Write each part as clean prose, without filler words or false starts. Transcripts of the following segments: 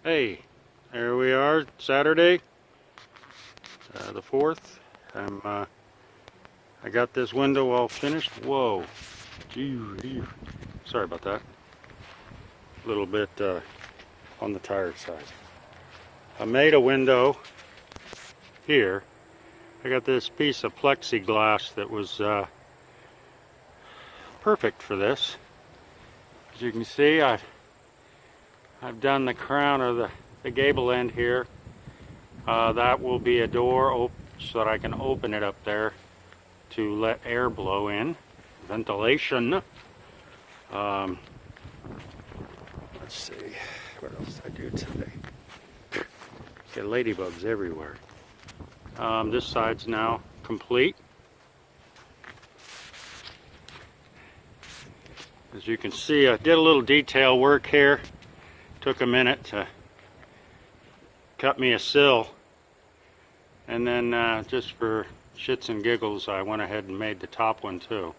Hey, there we are, Saturday, the 4th. I got this window all finished. Whoa, sorry about that. A little bit on the tired side. I made a window here. I got this piece of plexi-glass that was perfect for this. As you can see, I've done the crown of the gable end here. That will be a door so that I can open it up there to let air blow in. Ventilation. Let's see, what else did I do today? Get ladybugs everywhere. This side's now complete. As you can see, I did a little detail work here. Took a minute to cut me a sill, and then just for shits and giggles I went ahead and made the top one too.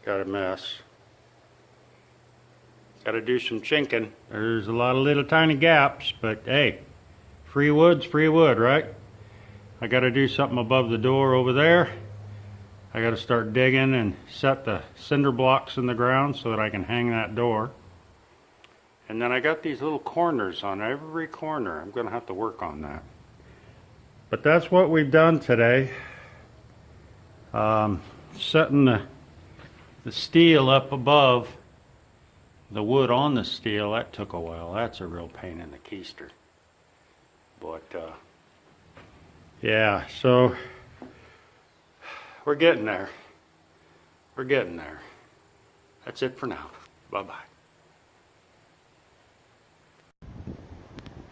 Got a mess. Got to do some chinking. There's a lot of little tiny gaps, but hey, free wood's free wood, right? I got to do something above the door over there. I got to start digging and set the cinder blocks in the ground so that I can hang that door. And then I got these little corners on every corner. I'm going to have to work on that. But that's what we've done today. Setting the steel up above the wood on the steel, that took a while. That's a real pain in the keister. But yeah, so we're getting there. We're getting there. That's it for now. Bye-bye.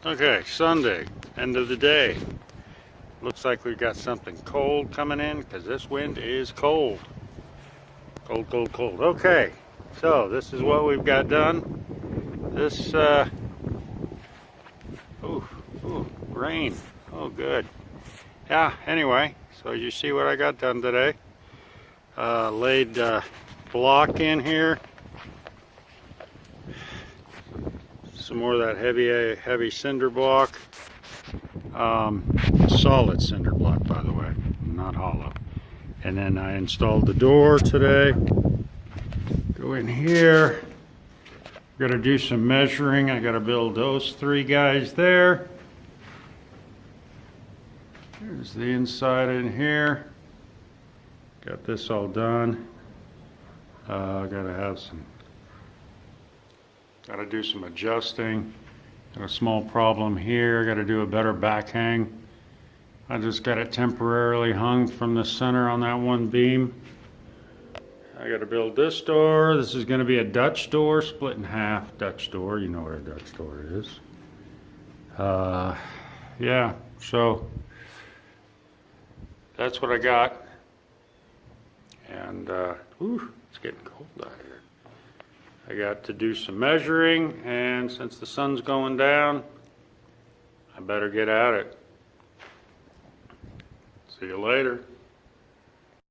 Okay, Sunday, end of the day. Looks like we've got something cold coming in because this wind is cold. Cold, cold, cold. Okay, so this is what we've got done. This, rain. Oh, good. Yeah, anyway, so you see what I got done today. Laid block in here. Some more of that heavy cinder block. Solid cinder block, by the way, not hollow. And then I installed the door today. Go in here. Got to do some measuring. I got to build those 3 guys there. Here's the inside in here. Got this all done. Got to do some adjusting. Got a small problem here. Got to do a better back hang. I just got it temporarily hung from the center on that one beam. I got to build this door. This is going to be a Dutch door, split in half. Dutch door, you know what a Dutch door is. Yeah, so that's what I got. And it's getting cold out here. I got to do some measuring, and since the sun's going down, I better get at it. See you later.